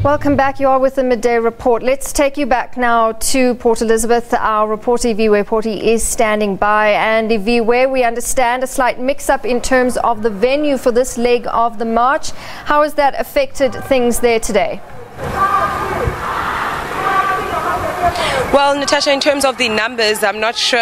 Welcome back. You are with the Midday Report. Let's take you back now to Port Elizabeth. Our reporter Iviwe Poti is standing by. And Iviwe, we understand a slight mix-up in terms of the venue for this leg of the march. How has that affected things there today? Well, Natasha, in terms of the numbers, I'm not sure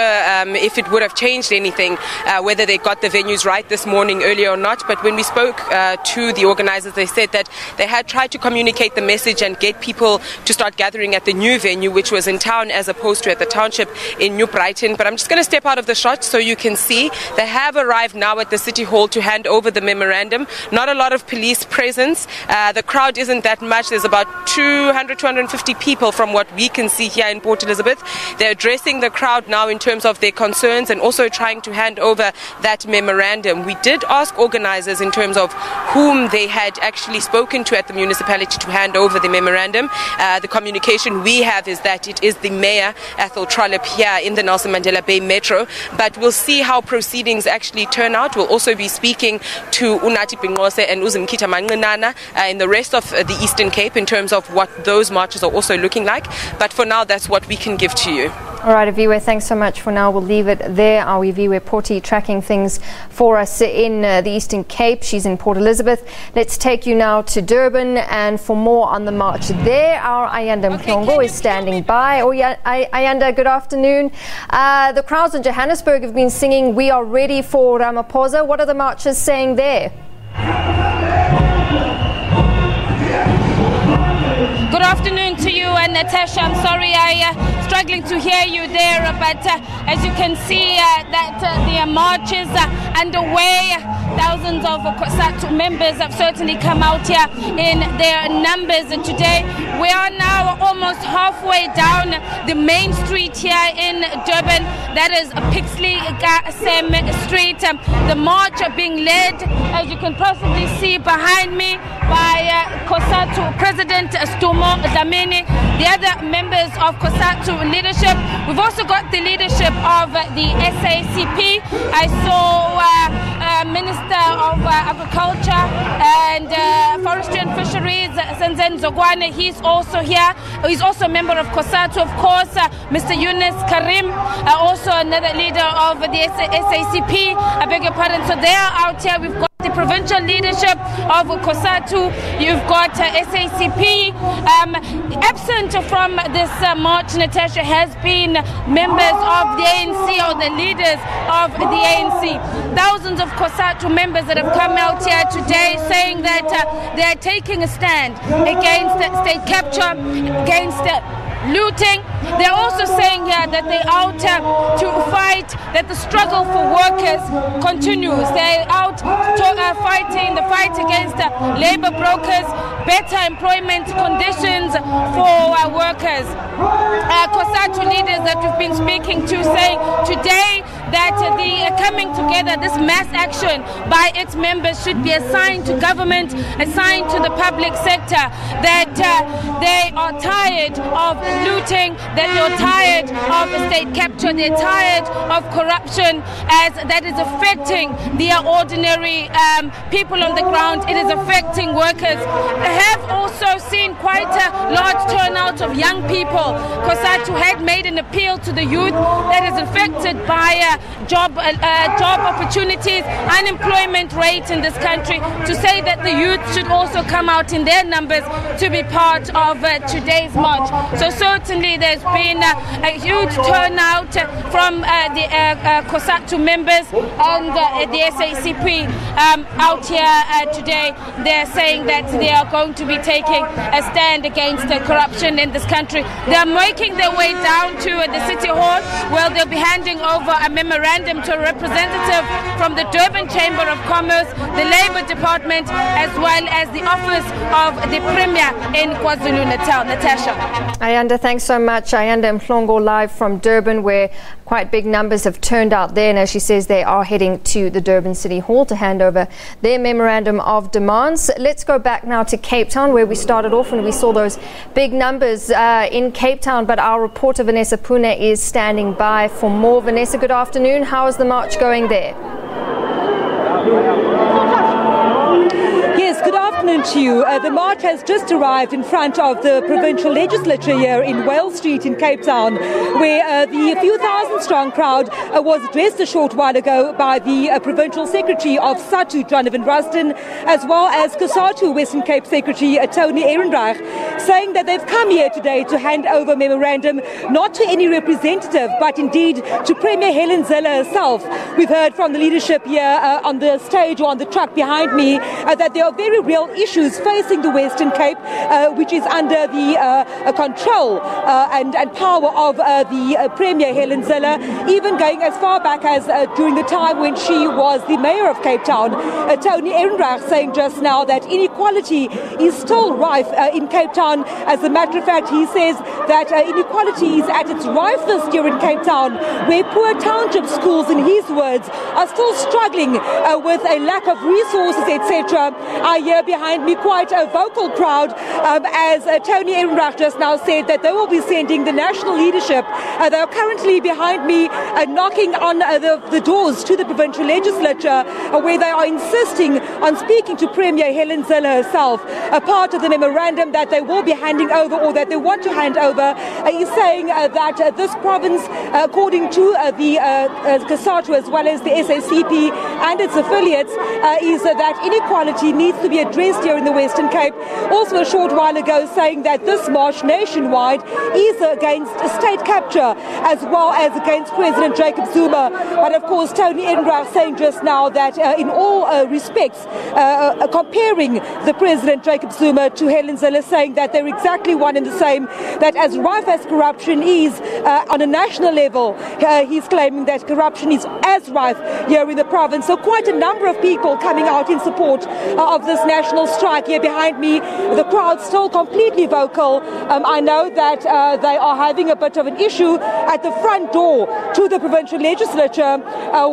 if it would have changed anything, whether they got the venues right this morning earlier or not. But when we spoke to the organizers, they said that they had tried to communicate the message and get people to start gathering at the new venue, which was in town as opposed to at the township in New Brighton. But I'm just going to step out of the shot so you can see they have arrived now at the City Hall to hand over the memorandum. Not a lot of police presence. The crowd isn't that much. There's about 250 people from what we can see here in Port Elizabeth. They're addressing the crowd now in terms of their concerns and also trying to hand over that memorandum. We did ask organizers in terms of whom they had actually spoken to at the municipality to hand over the memorandum. The communication we have is that it is the Mayor, Ethel Trollip, here in the Nelson Mandela Bay Metro. But we'll see how proceedings actually turn out. We'll also be speaking to Unathi Bingose and Uzimkhitha Manqinana in the rest of the Eastern Cape in terms of what those marches are also looking like. But for now, that's what we can give to you. All right, Iviwe, thanks so much. For now, we'll leave it there. Our Iviwe Poti tracking things for us in the Eastern Cape. She's in Port Elizabeth. Let's take you now to Durban, and for more on the march there, our Ayanda Mhlongo is standing by. Oh, yeah, Ayanda, good afternoon. The crowds in Johannesburg have been singing "We are ready for Ramaphosa." What are the marchers saying there? Good afternoon to you, and Natasha. I'm sorry I struggling to hear you there, but as you can see that the march is underway. Thousands of Cosatu members have certainly come out here in their numbers today. We are now almost halfway down the main street here in Durban. That is Pixley Street. The march being led, as you can possibly see behind me, by Cosatu President Stumo Dlamini, the other members of Cosatu leadership. We've also got the leadership of the SACP. I saw Minister of Agriculture and Forestry and Fisheries, Senzen Zogwane. He's also here. He's also a member of Cosatu, of course. Mr. Yunus Karim, also another leader of the SACP. I beg your pardon. So they are out here. We've got the provincial leadership of Cosatu. You've got SACP. Absent from this march, Natasha, has been members of the ANC or the leaders of the ANC. Thousands of Cosatu members that have come out here today saying that they are taking a stand against state capture, against looting. They're also saying here that they're out to fight, that the struggle for workers continues. They're out fighting the fight against labor brokers, better employment conditions for workers. Cosatu leaders that we've been speaking to saying today that the coming together, this mass action by its members should be a sign to government, a sign to the public sector that they are tired of looting, that they're tired of state capture, they're tired of corruption, as that is affecting their ordinary people on the ground. It is affecting workers. They have also seen quite a large turnout of young people. Cosatu had made an appeal to the youth that is affected by job opportunities, unemployment rate in this country, to say that the youth should also come out in their numbers to be part of today's march. So certainly there's been a huge turnout from the Cosatu members and the SACP out here today. They're saying that they are going to be taking a stand against corruption in this country. They're making their way down to the City Hall, where they'll be handing over a memorandum to a representative from the Durban Chamber of Commerce, the Labour Department, as well as the Office of the Premier in KwaZulu-Natal. Natasha. Ayanda, thanks so much. Ayanda Mhlongo live from Durban, where quite big numbers have turned out there. And as she says, they are heading to the Durban City Hall to hand over their memorandum of demands. Let's go back now to Cape Town, where we started off and we saw those big numbers in Cape Town. But our reporter Vanessa Pune is standing by for more. Vanessa, good afternoon. How is the march going there? Yes, good afternoon. afternoon to you. The march has just arrived in front of the provincial legislature here in Wales Street in Cape Town, where the few thousand strong crowd was addressed a short while ago by the provincial secretary of SATU, Jonathan Rusden, as well as Cosatu Western Cape Secretary Tony Ehrenreich, saying that they've come here today to hand over memorandum not to any representative, but indeed to Premier Helen Zille herself. We've heard from the leadership here on the stage or on the truck behind me that there are very real issues facing the Western Cape, which is under the control and power of the Premier Helen Zille, even going as far back as during the time when she was the mayor of Cape Town. Tony Ehrenreich saying just now that inequality is still rife in Cape Town. As a matter of fact, he says that inequality is at its rifest here in Cape Town, where poor township schools, in his words, are still struggling with a lack of resources, etc. I hear behind me quite a vocal crowd as Tony Ehrenreich just now said that they will be sending the national leadership. They are currently behind me knocking on the doors to the provincial legislature, where they are insisting on speaking to Premier Helen Zille herself. A part of the memorandum that they will be handing over, or that they want to hand over, is saying that this province, according to the Cosatu as well as the SACP and its affiliates, is that inequality needs to be addressed here in the Western Cape. Also a short while ago saying that this march nationwide is against state capture as well as against President Jacob Zuma. But of course Tony Ehrenreich saying just now that in all respects comparing the President Jacob Zuma to Helen Zille, saying that they're exactly one and the same, that as rife as corruption is on a national level, he's claiming that corruption is as rife here in the province. So quite a number of people coming out in support of this national strike. Here behind me, the crowd's still completely vocal. I know that they are having a bit of an issue at the front door to the provincial legislature,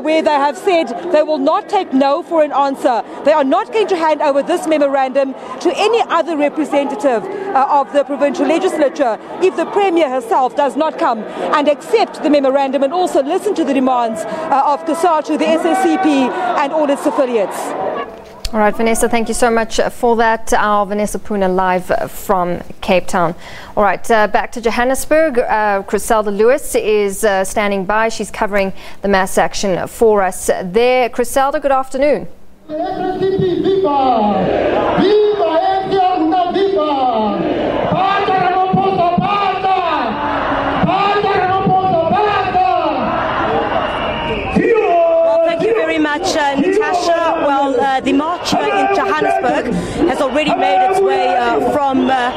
where they have said they will not take no for an answer. They are not going to hand over this memorandum to any other representative of the provincial legislature if the Premier herself does not come and accept the memorandum and also listen to the demands of Cosatu, the SACP and all its affiliates. All right, Vanessa, thank you so much for that. Our Vanessa Puna live from Cape Town. All right, back to Johannesburg. Criselda Lewis is standing by. She's covering the mass action for us there. Criselda, good afternoon. Natasha. Well, the march here in Johannesburg has already made its way from the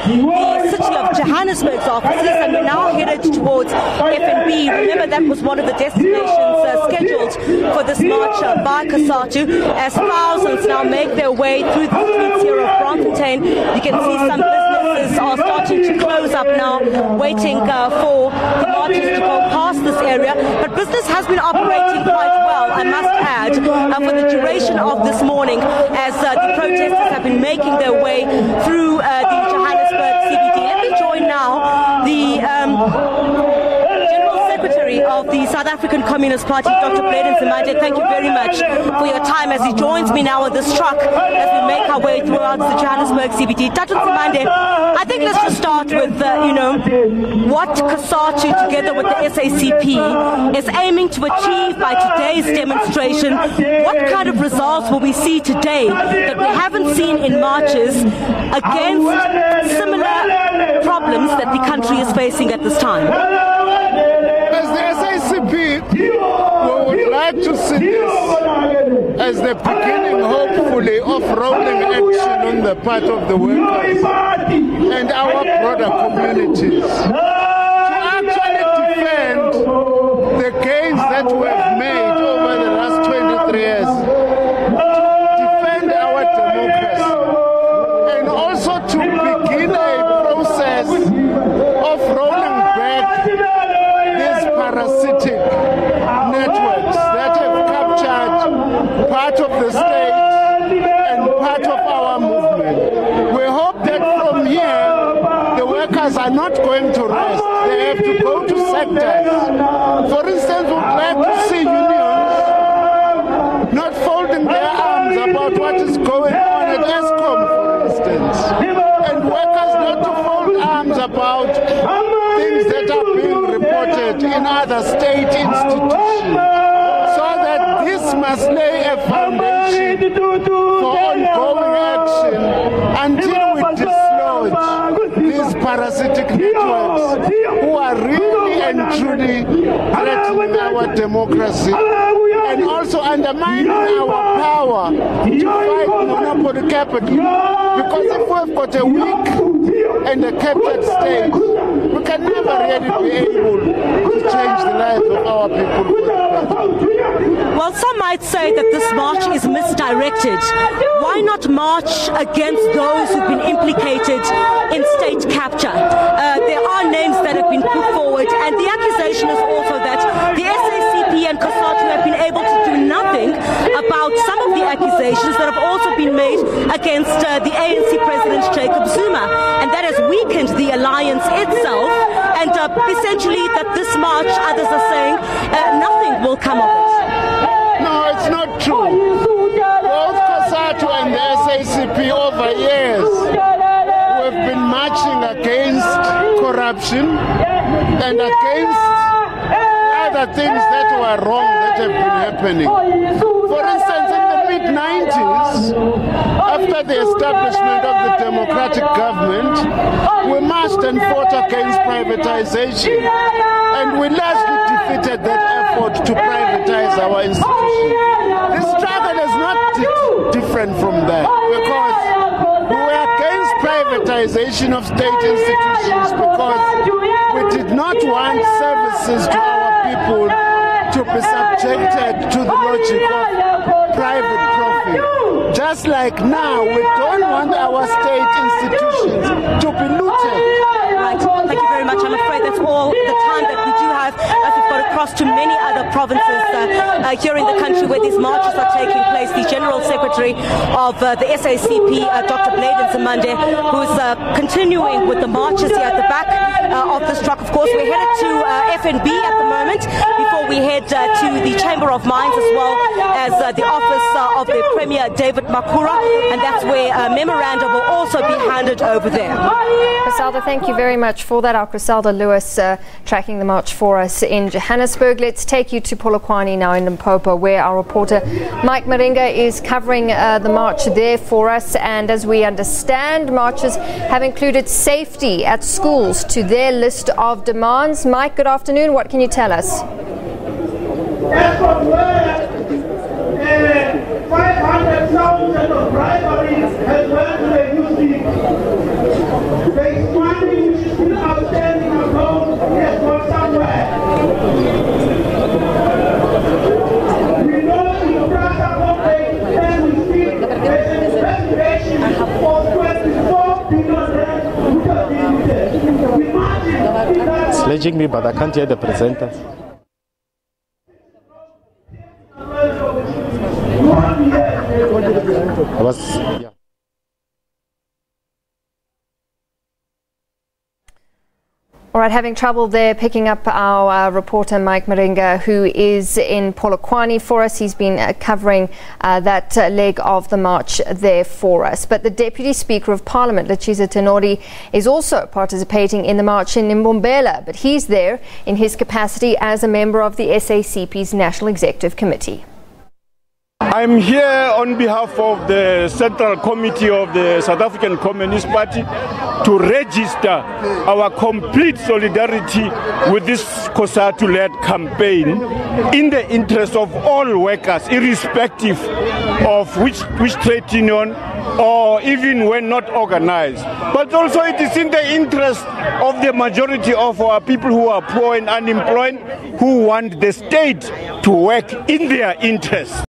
city of Johannesburg's offices, and we're now headed towards FNB. Remember, that was one of the destinations scheduled for this march by Cosatu, as thousands now make their way through the streets here of Braamfontein. You can see some businesses are starting to close up now, waiting for the marchers to go past this area. But business has been operating quite well, I must add, for the duration of this morning, as the protesters have been making their way through the Johannesburg CBD. Let me join now the General Secretary of the South African Communist Party, Dr. Bladen Zimande. Thank you very much for your time as he joins me now on this truck as we make our way throughout the Johannesburg CBD. Dr. Zimande, I think let's just start with, what Cosatu together with the SACP is aiming to achieve by today's demonstration. What kind of results will we see today that we haven't seen in marches against similar problems that the country is facing at this time? As the SACP, we would like to see this as the beginning, hopefully, of rolling action on the part of the workers and our broader communities to actually defend the gains that we have made over the last 23 years, to defend our democracy, and also to begin a process of rolling back these parasitic networks that have captured part of the state and part of our movement. We hope that from here, the workers are not going to rest. They have to go to sectors. For instance, we'd like to see unions not folding their arms about what is going on at ESCOM, for in other state institutions, so that this must lay a foundation for ongoing action until we dislodge these parasitic networks who are really and truly threatening our democracy and also undermining our power to fight monopoly capital. Because if we've got a weak and a captured state, we can never really be able to change the lives of our people for the better. Well, some might say that this march is misdirected. Why not march against those who've been implicated in state capture? There are names that have been put forward, and the accusation is also that the SACP and Cosatu have been able to do nothing about some of the accusations that have also been made against the ANC President Jacob Zuma, and that has weakened the alliance itself, and essentially that this march, others are saying, nothing will come of it. No, it's not true. Both Cosatu and the SACP over years have been marching against corruption and against other things that were wrong that have been happening. For instance, in the mid-90s, after the establishment of the democratic government, we marched and fought against privatization, and we largely defeated that effort to privatize our institutions. This struggle is not different from that, because we were against privatization of state institutions because we did not want services to our people to be subjected to the logic of private profit. Just like now, we don't want our state institutions to be looted. Right. Thank you very much. I'm afraid that's all the time that we do have, as we've got across to many other provinces here in the country where these marches are taking place. The General Secretary of the SACP, Dr. Bladen Zamande, who's continuing with the marches here at the back of this truck. Of course, we're headed to FNB at the moment before we head to the Chamber of Mines as well as the office of the Premier David Makura, and that's where a memorandum will also be handed over there. Griselda, thank you very much for that. Our Griselda Lewis tracking the march for us in Johannesburg. Let's take you to Polokwane now in Limpopo, where our reporter Mike Maringa is covering the march there for us. And as we understand, marches have included safety at schools to their list of demands. Mike, good afternoon. What can you tell us? 500,000 of bribery has went to the UC. There is money which is still outstanding account has gone somewhere. We know in the Prasa complex and we speak there's an investigation of 24 billion rand which has been looted. Imagine it's sledging me, but I can't hear the presenter. Yeah. All right, having trouble there picking up our reporter Mike Maringa, who is in Polokwane for us. He's been covering that leg of the march there for us. But the Deputy Speaker of Parliament, Letshiza Tenori, is also participating in the march in Mbombela, but he's there in his capacity as a member of the SACP's National Executive Committee. I'm here on behalf of the Central Committee of the South African Communist Party to register our complete solidarity with this Cosatu-led campaign in the interest of all workers, irrespective of which trade union or even when not organized. But also it is in the interest of the majority of our people who are poor and unemployed, who want the state to work in their interest.